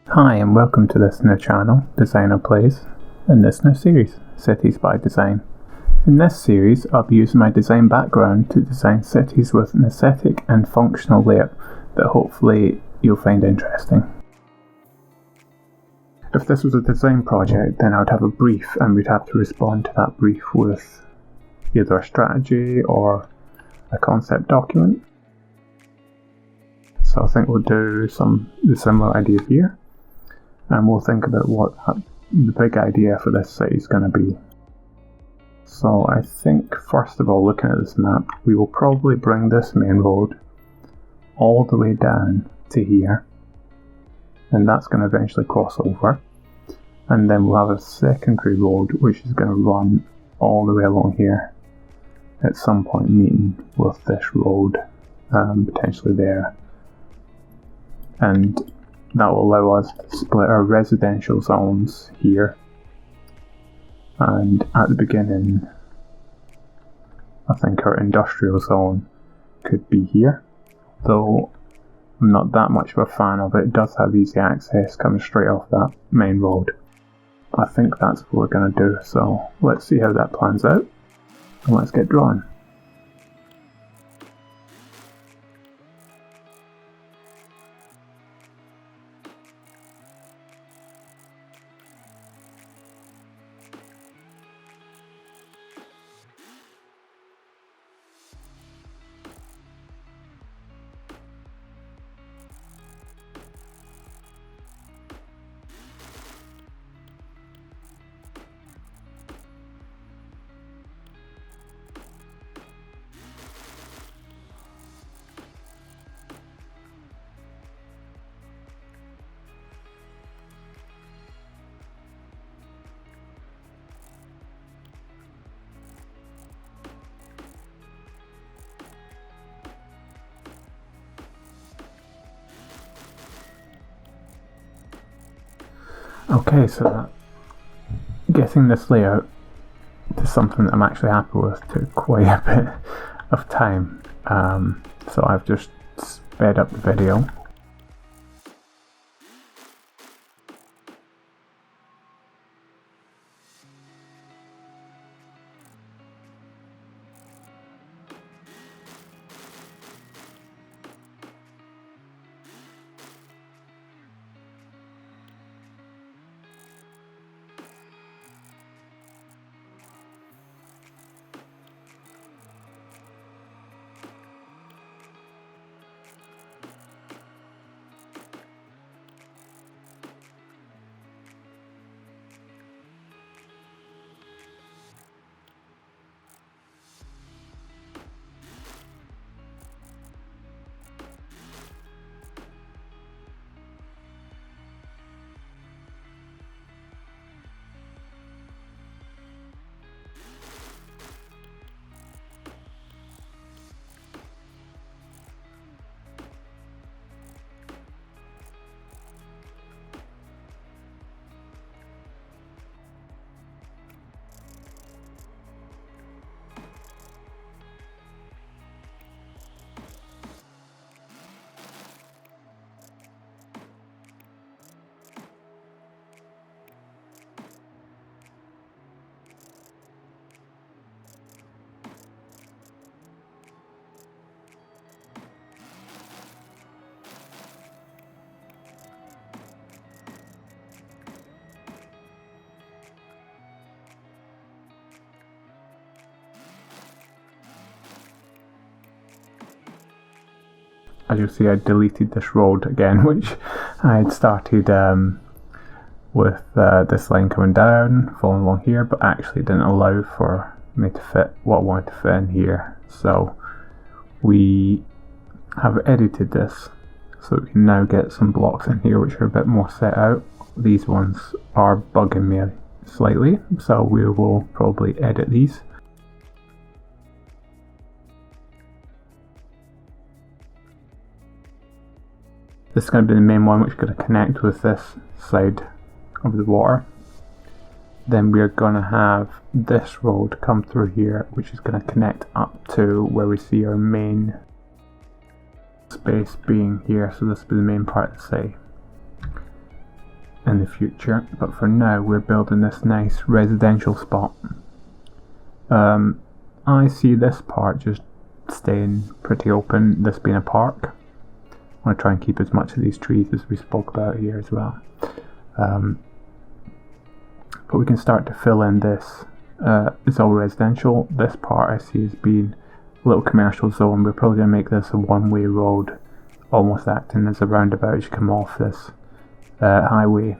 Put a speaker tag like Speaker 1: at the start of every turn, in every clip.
Speaker 1: Hi and welcome to this new channel, Designer Plays, in this new series, Cities by Design. In this series, I'll be using my design background to design cities with an aesthetic and functional layout that hopefully you'll find interesting. If this was a design project, then I would have a brief and we'd have to respond to that brief with either a strategy or a concept document. So I think we'll do the similar ideas here, and we'll think about what the big idea for this city is going to be. So I think first of all, looking at this map, we will probably bring this main road all the way down to here, and that's going to eventually cross over, and then we'll have a secondary road which is going to run all the way along here at some point, meeting with this road potentially there, and that will allow us to split our residential zones here, and at the beginning I think our industrial zone could be here, though I'm not that much of a fan of it. It does have easy access coming straight off that main road. I think that's what we're going to do, so let's see how that plans out and let's get drawing. Okay, so getting this layout to something that I'm actually happy with took quite a bit of time, so I've just sped up the video. As you'll see, I deleted this road again, which I had started with this line coming down, following along here, but actually didn't allow for me to fit what I wanted to fit in here. So we have edited this so we can now get some blocks in here which are a bit more set out. These ones are bugging me slightly, so we will probably edit these. This is going to be the main one, which is going to connect with this side of the water. Then we are going to have this road come through here, which is going to connect up to where we see our main space being here. So this will be the main part of the city. in the future, but for now we're building this nice residential spot. I see this part just staying pretty open, this being a park. I want to try and keep as much of these trees as we spoke about here as well. But we can start to fill in this. It's all residential. This part I see as being a little commercial zone. We're probably going to make this a one-way road, almost acting as a roundabout as you come off this highway,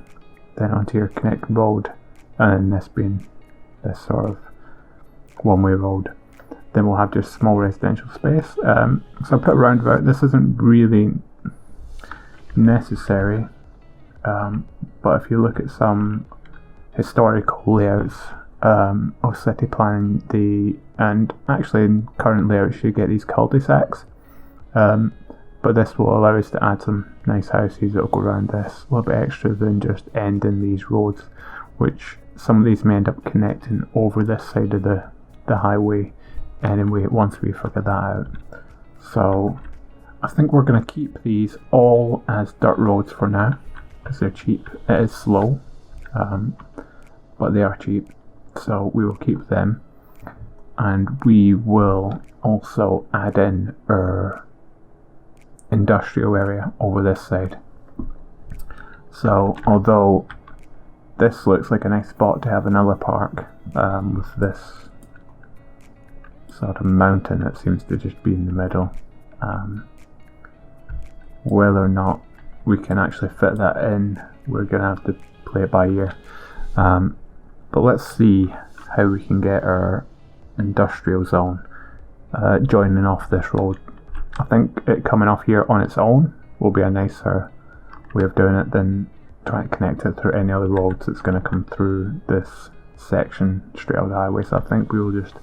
Speaker 1: then onto your connect road, and then this being this sort of one-way road. Then we'll have just small residential space. So I put a roundabout. This isn't really necessary, but if you look at some historical layouts of city planning, and actually in current layouts you get these cul-de-sacs, but this will allow us to add some nice houses that will go around this, a little bit extra than just ending these roads, which some of these may end up connecting over this side of the highway anyway once we figure that out. So I think we're going to keep these all as dirt roads for now because they're cheap. It is slow, but they are cheap, so we will keep them, and we will also add in our industrial area over this side. So although this looks like a nice spot to have another park with this sort of mountain that seems to just be in the middle, whether or not we can actually fit that in, we're going to have to play it by ear. But let's see how we can get our industrial zone joining off this road. I think it coming off here on its own will be a nicer way of doing it than trying to connect it through any other roads that's going to come through this section straight out of the highway. So I think we will just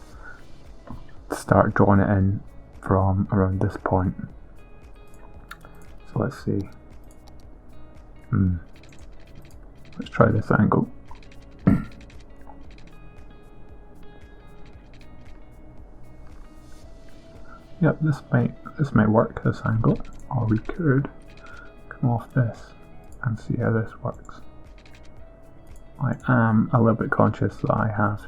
Speaker 1: start drawing it in from around this point. So let's see. Let's try this angle. Yep, this might work, this angle, or we could come off this and see how this works. I am a little bit conscious that I have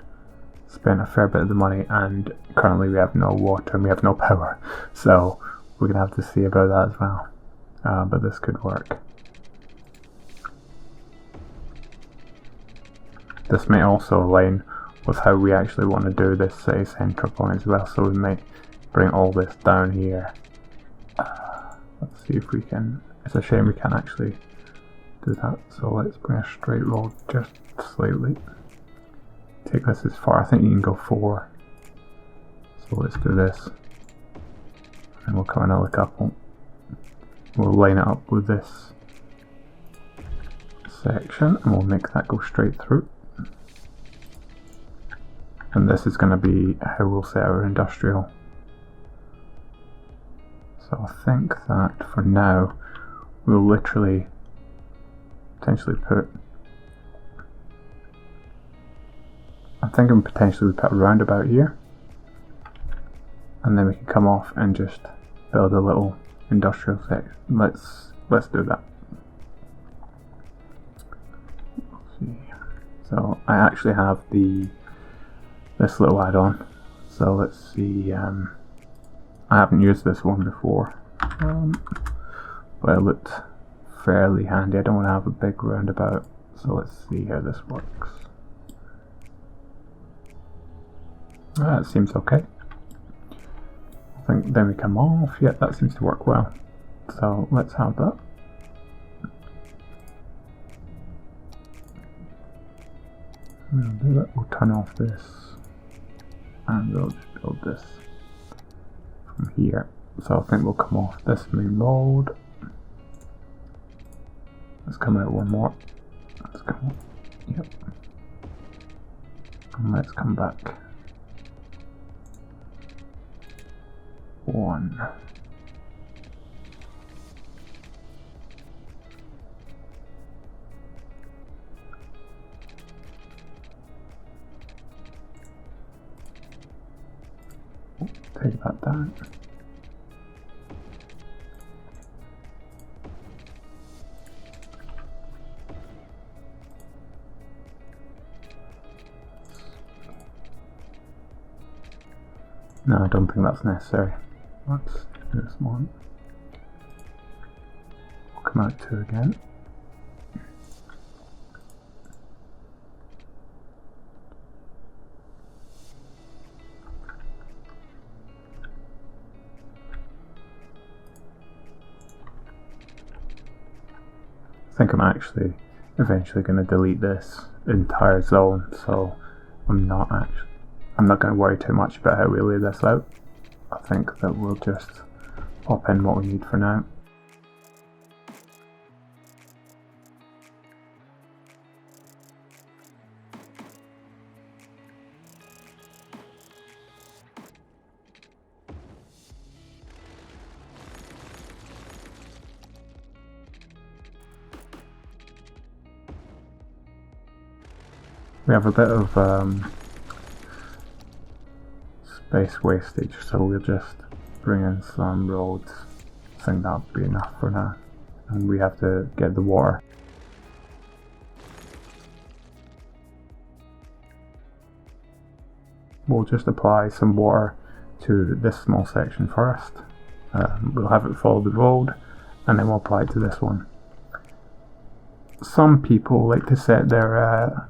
Speaker 1: spent a fair bit of the money, and currently we have no water and we have no power, so we're going to have to see about that as well, but this could work. This may also align with how we actually want to do this city centre point as well, so we might bring all this down here. Let's see if we can. It's a shame we can't actually do that, so let's bring a straight road just slightly. Take this as far, I think you can go 4. So let's do this, and we'll come another couple. We'll line it up with this section and we'll make that go straight through. And this is going to be how we'll set our industrial. So I think that for now we'll literally potentially put, I'm thinking potentially we put a roundabout here, and then we can come off and just build a little industrial section. Let's do that. Let's see. So I actually have this little add-on. So let's see. I haven't used this one before, but it looked fairly handy. I don't want to have a big roundabout, so let's see how this works. That seems okay. I think then we come off. Yeah, that seems to work well. So let's have that. We'll do that. We'll turn off this, and we'll just build this from here. So I think we'll come off this main road. Let's come out one more. Let's come up. Yep. And let's come back. 1. Take that down. No, I don't think that's necessary. Let's do this one. We'll come out 2 again. I think I'm actually eventually going to delete this entire zone, so I'm not going to worry too much about how we lay this out. I think that we'll just pop in what we need for now. We have a bit of space wastage, so we'll just bring in some roads. I think that'll be enough for now. And we have to get the water. We'll just apply some water to this small section first. We'll have it follow the road, and then we'll apply it to this one. Some people like to set their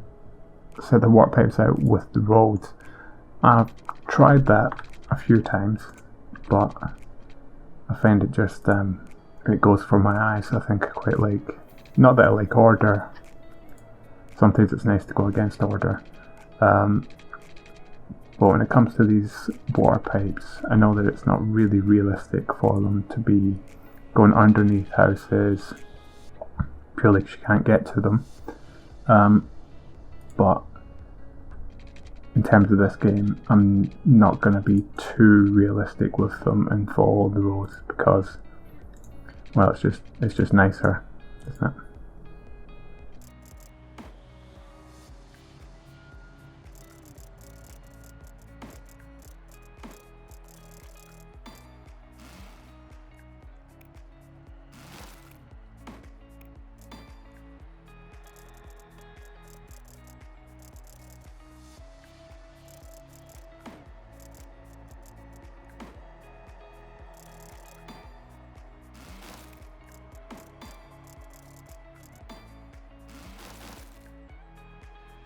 Speaker 1: water pipes out with the roads. I've tried that a few times, but I find it just it goes for my eyes. I think I quite like, not that I like order, sometimes it's nice to go against order, but when it comes to these water pipes, I know that it's not really realistic for them to be going underneath houses purely because you can't get to them, but in terms of this game, I'm not going to be too realistic with them and follow the roads because, well, it's just nicer, isn't it?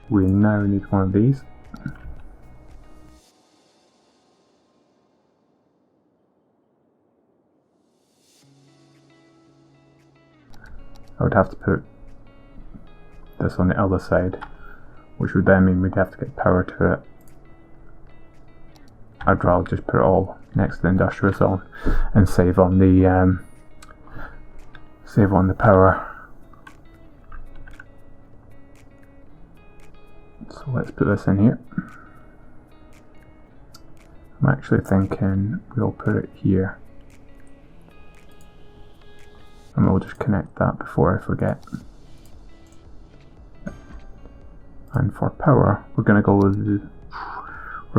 Speaker 1: We now need one of these. I would have to put this on the other side, which would then mean we'd have to get power to it. I'd rather just put it all next to the industrial zone and save on the power. So let's put this in here. I'm actually thinking we'll put it here. And we'll just connect that before I forget. And for power, we're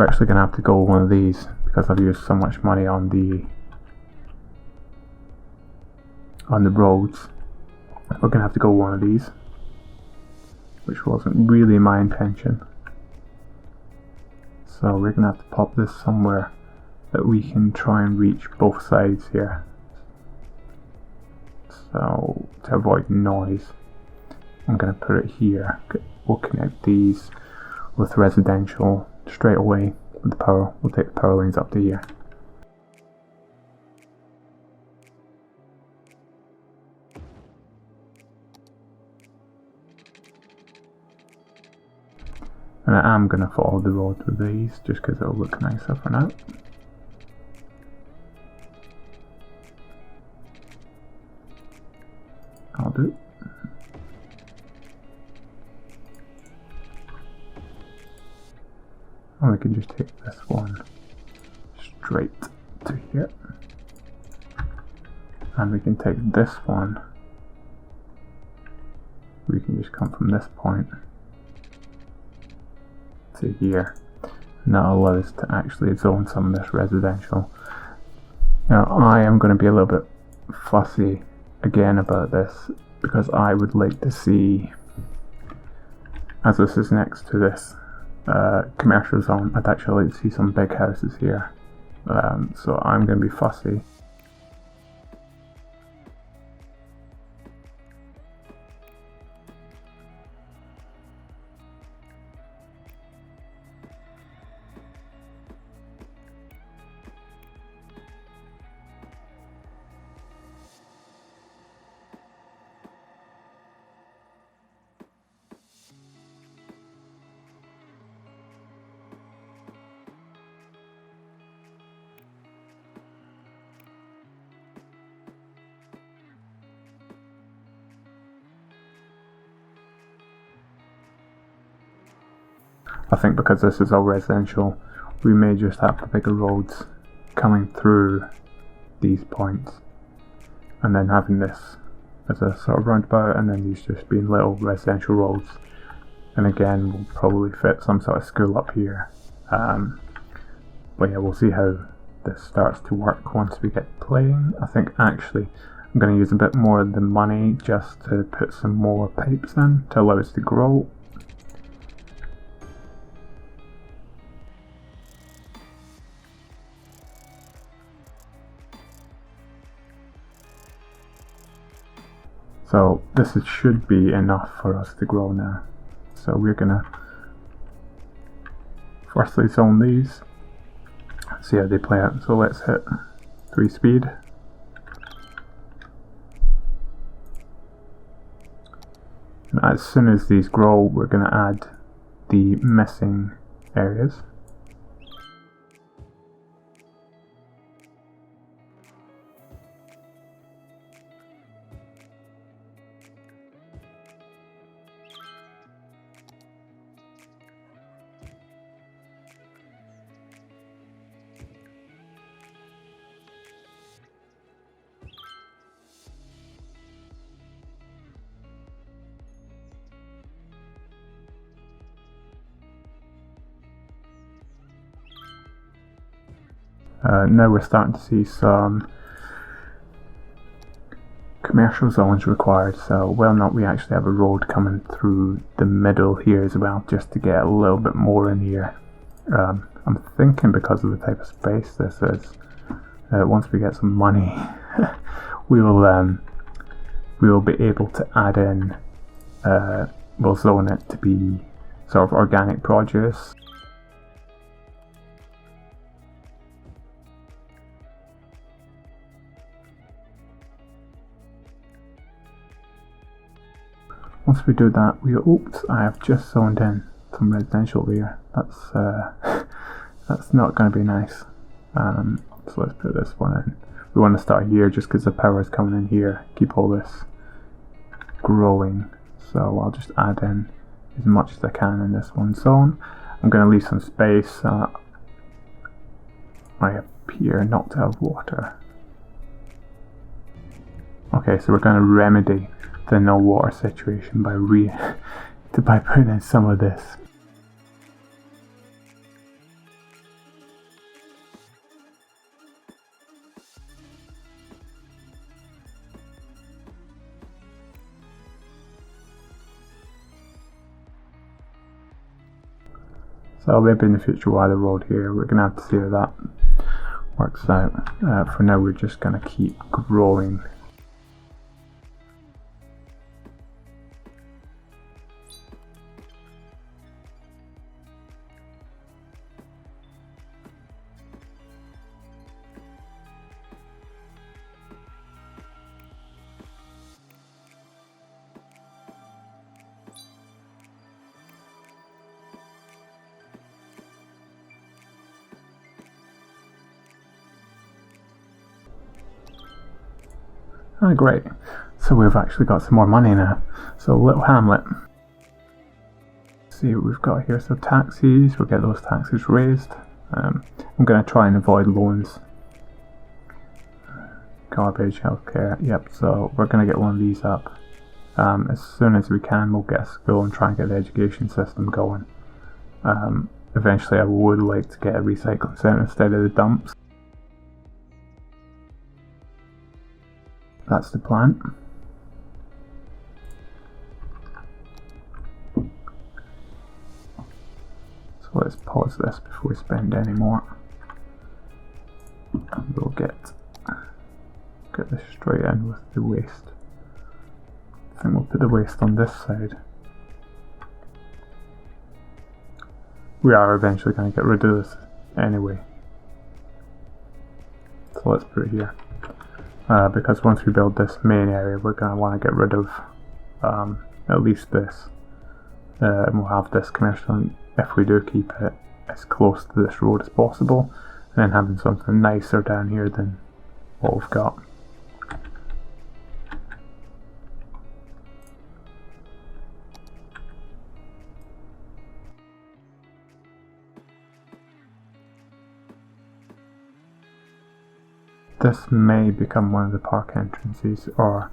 Speaker 1: actually going to have to go with one of these because I've used so much money on the roads. We're going to have to go with one of these, which wasn't really my intention. So we're going to have to pop this somewhere that we can try and reach both sides here. So to avoid noise, I'm going to put it here. We'll connect these with residential straight away with the power. We'll take the power lines up to here. And I am going to follow the road with these just because it'll look nicer for now. I'll do. And we can just take this one straight to here. And we can take this one. We can just come from this point to here, and that allows us to actually zone some of this residential. Now I am going to be a little bit fussy again about this because I would like to see, as this is next to this commercial zone, I'd actually like to see some big houses here so I'm going to be fussy. I think because this is all residential, we may just have the bigger roads coming through these points, and then having this as a sort of roundabout, and then these just being little residential roads. And again, we'll probably fit some sort of school up here. But yeah, we'll see how this starts to work once we get playing. I think actually I'm going to use a bit more of the money just to put some more pipes in to allow us to grow. So this should be enough for us to grow now. So we're gonna firstly zone these, see how they play out. So let's hit 3 speed. And as soon as these grow, we're gonna add the missing areas. Now we're starting to see some commercial zones required, so whether or not we actually have a road coming through the middle here as well, just to get a little bit more in here. I'm thinking because of the type of space this is, once we get some money, we will be able to add in, we'll zone it to be sort of organic produce. Once we do that, oops, I have just zoned in some residential here. That's not going to be nice. So let's put this one in. We want to start here just because the power is coming in here. Keep all this growing. So I'll just add in as much as I can in this one zone. I'm going to leave some space right up here not to have water. Okay, so we're going to remedy the no water situation by putting in some of this. So maybe in the future we'll add a road here. We're going to have to see how that works out. For now we're just going to keep growing. Ah, great. So we've actually got some more money now. So little hamlet. Let's see what we've got here. So taxis, we'll get those taxes raised. I'm going to try and avoid loans. Garbage, healthcare, yep, so we're going to get one of these up. As soon as we can, we'll get a school and try and get the education system going. Eventually I would like to get a recycling centre instead of the dumps. That's the plan. So let's pause this before we spend any more. And we'll get this straight in with the waste. I think we'll put the waste on this side. We are eventually going to get rid of this anyway. So let's put it here. Because once we build this main area, we're going to want to get rid of at least this. And we'll have this commercial, if we do keep it, as close to this road as possible. And then having something nicer down here than what we've got. This may become one of the park entrances, or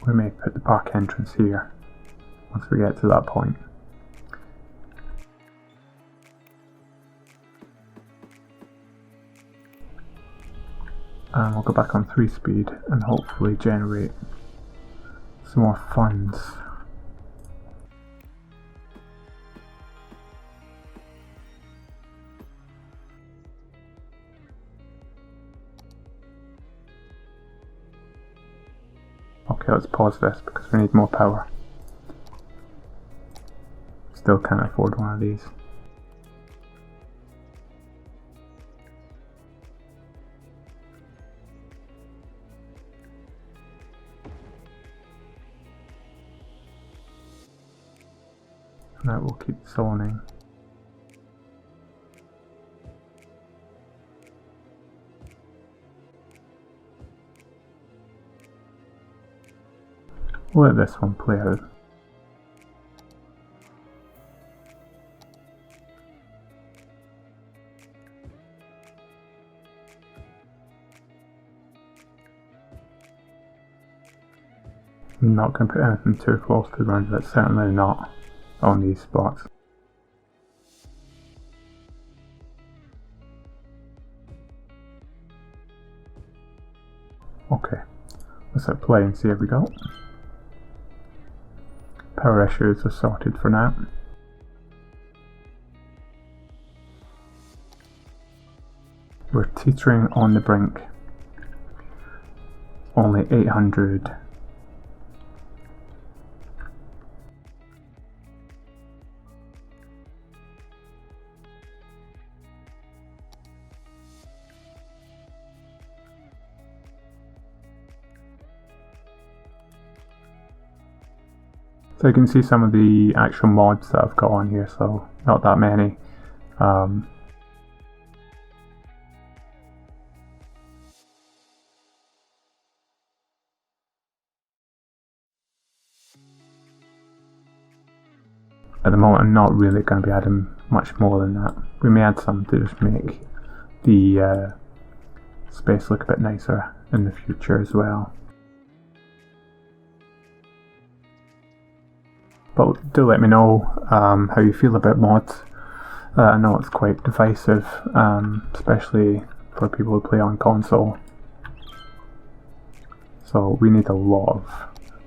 Speaker 1: we may put the park entrance here once we get to that point. And we'll go back on 3 speed and hopefully generate some more funds. Okay, let's pause this because we need more power. Still can't afford one of these. And that will keep zoning. We'll let this one play out. I'm not going to put anything too close to the ground, but certainly not on these spots. Okay, let's hit play and see how we go. Power issues are sorted for now. We're teetering on the brink. Only 800. So you can see some of the actual mods that I've got on here, so not that many. At the moment I'm not really going to be adding much more than that. We may add some to just make the space look a bit nicer in the future as well. But do let me know how you feel about mods. I know it's quite divisive, especially for people who play on console. So we need a lot of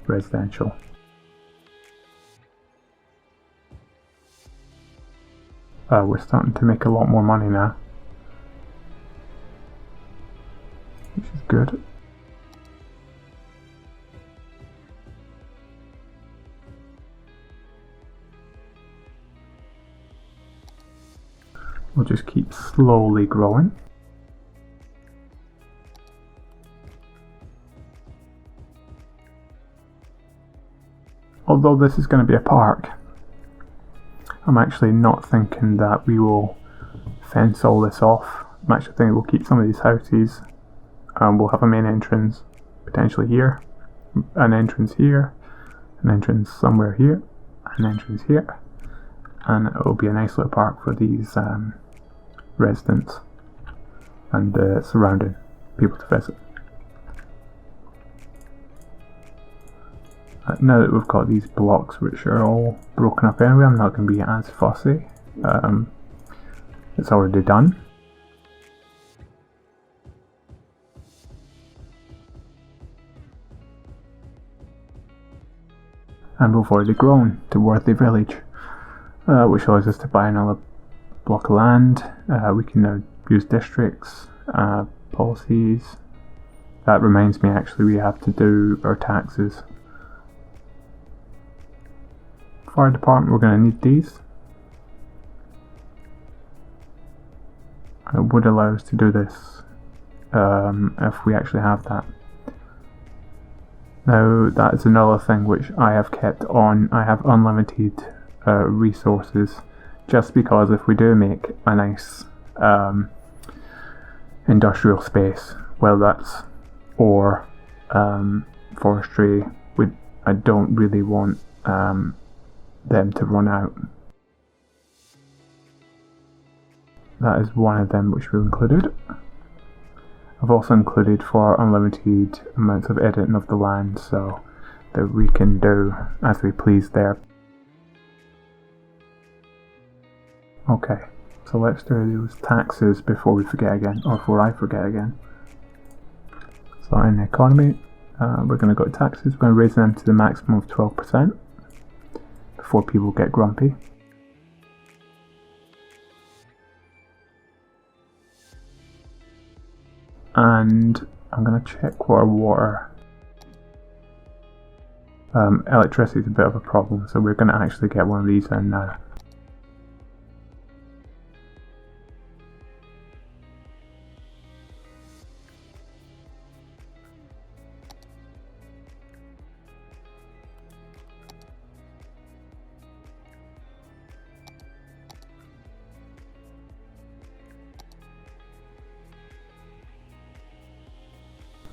Speaker 1: residential. We're starting to make a lot more money now, which is good. We'll just keep slowly growing. Although this is going to be a park, I'm actually not thinking that we will fence all this off. I'm actually thinking we'll keep some of these houses and we'll have a main entrance potentially here, an entrance here, an entrance somewhere here, an entrance here, and it will be a nice little park for these residents and surrounding people to visit. Now that we've got these blocks which are all broken up anyway, I'm not going to be as fussy. It's already done. And we've already grown to Worthy Village, which allows us to buy another block of land. We can now use districts, policies. That reminds me, actually, we have to do our taxes. Fire department, we're going to need these. It would allow us to do this if we actually have that. Now, that is another thing which I have kept on. I have unlimited resources, just because if we do make a nice industrial space, well, that's or forestry, I don't really want them to run out. That is one of them which we've included. I've also included for unlimited amounts of editing of the land, so that we can do as we please there. Okay, so let's do those taxes before we forget again, or before I forget again. So in the economy, we're going to go to taxes. We're going to raise them to the maximum of 12% before people get grumpy. And I'm going to check what our water. Electricity is a bit of a problem, so we're going to actually get one of these in now.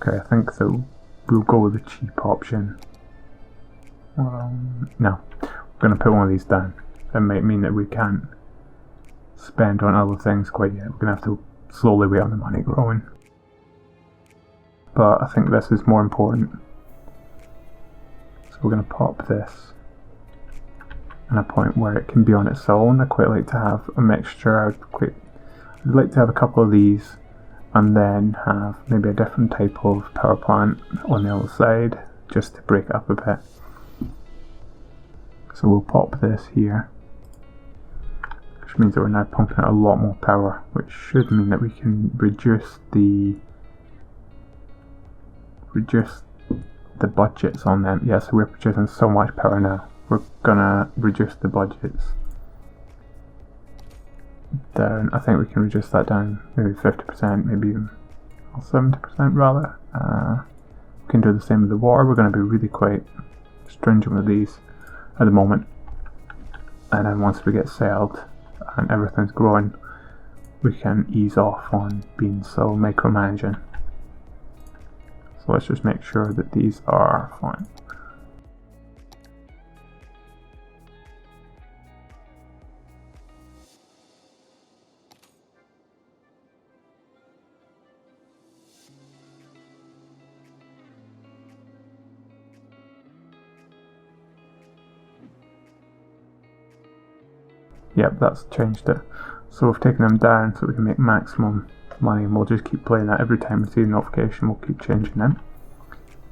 Speaker 1: Okay, I think so. We'll go with the cheap option. No, we're going to put one of these down. It might mean that we can't spend on other things quite yet. We're going to have to slowly wait on the money growing. But I think this is more important. So we're going to pop this in a point where it can be on its own. I quite like to have a mixture. I'd like to have a couple of these, and then have maybe a different type of power plant on the other side, just to break it up a bit. So we'll pop this here, which means that we're now pumping out a lot more power, which should mean that we can reduce the budgets on them. Yeah, so we're producing so much power now. We're gonna reduce the budgets down. I think we can reduce that down maybe 50%, maybe even 70% rather. We can do the same with the water. We're going to be really quite stringent with these at the moment, and then once we get settled and everything's growing, we can ease off on being so micromanaging. So let's just make sure that these are fine. Yep, that's changed it. So we've taken them down so we can make maximum money, and we'll just keep playing that. Every time we see a notification, we'll keep changing them.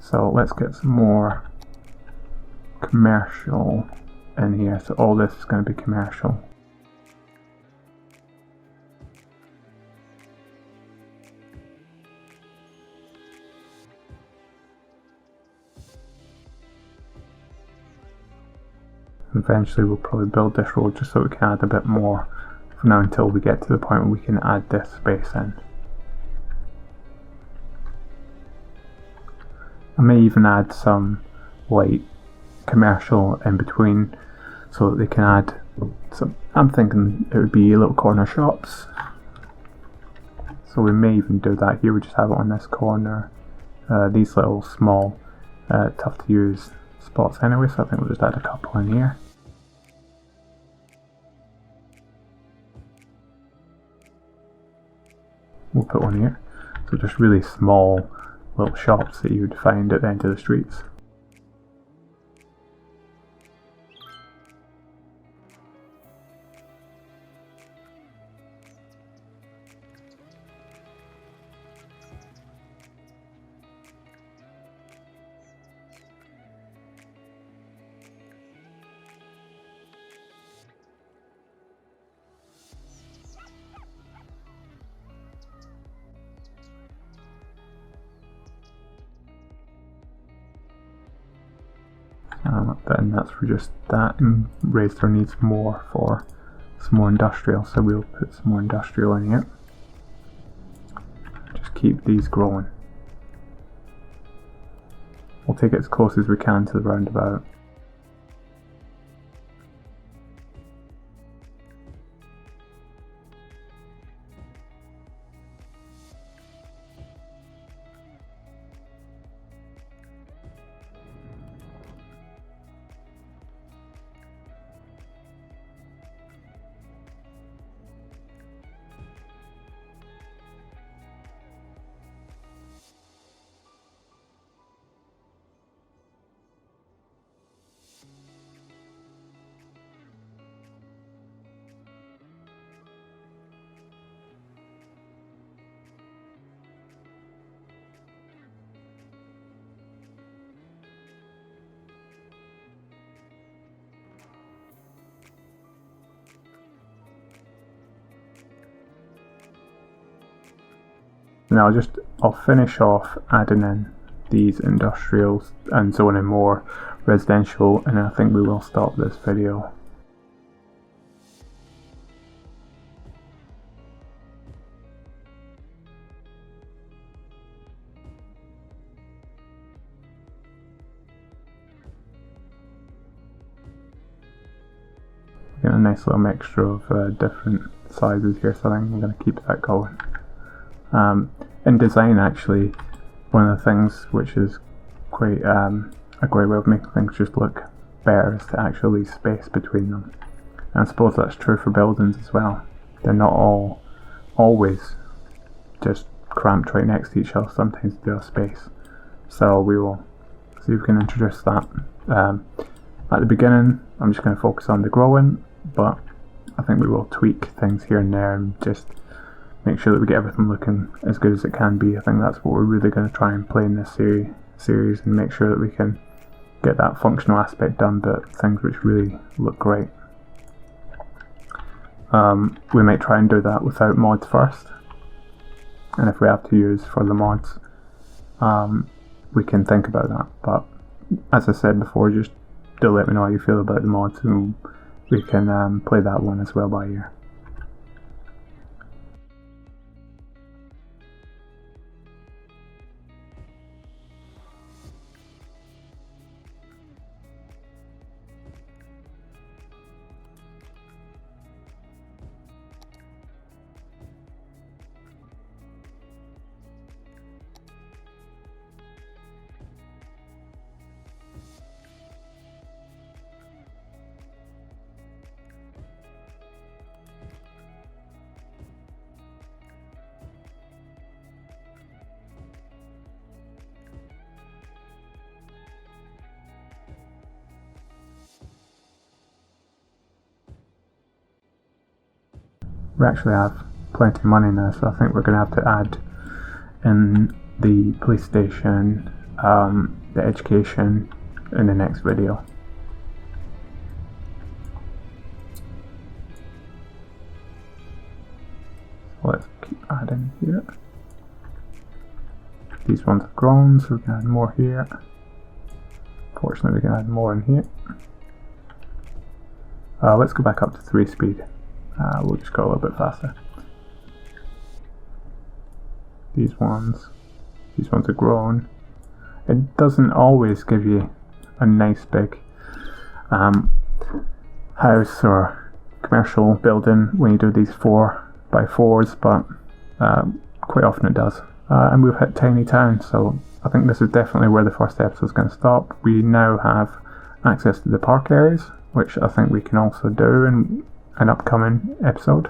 Speaker 1: So let's get some more commercial in here. So all this is going to be commercial. Eventually we'll probably build this road just so we can add a bit more for now, until we get to the point where we can add this space in. I may even add some light commercial in between so that they can add some. I'm thinking it would be little corner shops, so we may even do that here. We just have it on this corner, these little small tough to use spots anyway, so I think we'll just add a couple in here. We'll put one here. So just really small little shops that you would find at the end of the streets. not, then that's for just that, and Raistor needs more for some more industrial, so we'll put some more industrial in here. Just keep these growing. We'll take it as close as we can to the roundabout. Now I'll finish off adding in these industrials and zoning more residential, and I think we will stop this video. Get a nice little mixture of different sizes here, so I think I'm going to keep that going. In design, actually, one of the things which is quite a great way of making things just look better is to actually leave space between them. And I suppose that's true for buildings as well. They're not all always just cramped right next to each other. Sometimes they have space. So we will see if we can introduce that. At the beginning, I'm just going to focus on the growing, but I think we will tweak things here and there and just make sure that we get everything looking as good as it can be. I think that's what we're really going to try and play in this series, and make sure that we can get that functional aspect done, but things which really look great. We might try and do that without mods first, and if we have to use further mods, we can think about that. But as I said before, just do let me know how you feel about the mods, and we can play that one as well by ear. We actually have plenty of money now, so I think we're going to have to add in the police station, the education in the next video. So let's keep adding here. These ones have grown, so we can add more here. Fortunately, we can add more in here. Let's go back up to 3 speed. We'll just go a little bit faster. These ones are grown. It doesn't always give you a nice big house or commercial building when you do these 4x4s, but quite often it does. And we've hit tiny town, so I think this is definitely where the first episode is going to stop. We now have access to the park areas, which I think we can also do in an upcoming episode.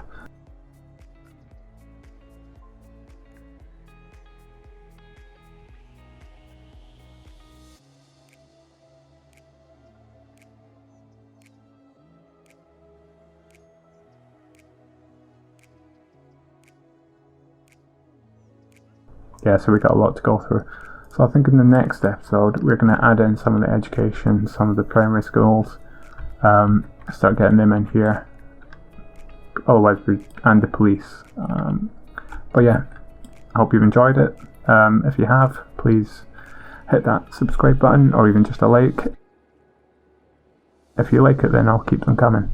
Speaker 1: Yeah, so we got a lot to go through. So I think in the next episode we're going to add in some of the education, some of the primary schools, start getting them in here. Otherwise, and the police. But yeah, I hope you've enjoyed it. If you have, please hit that subscribe button or even just a like. If you like it, then I'll keep them coming.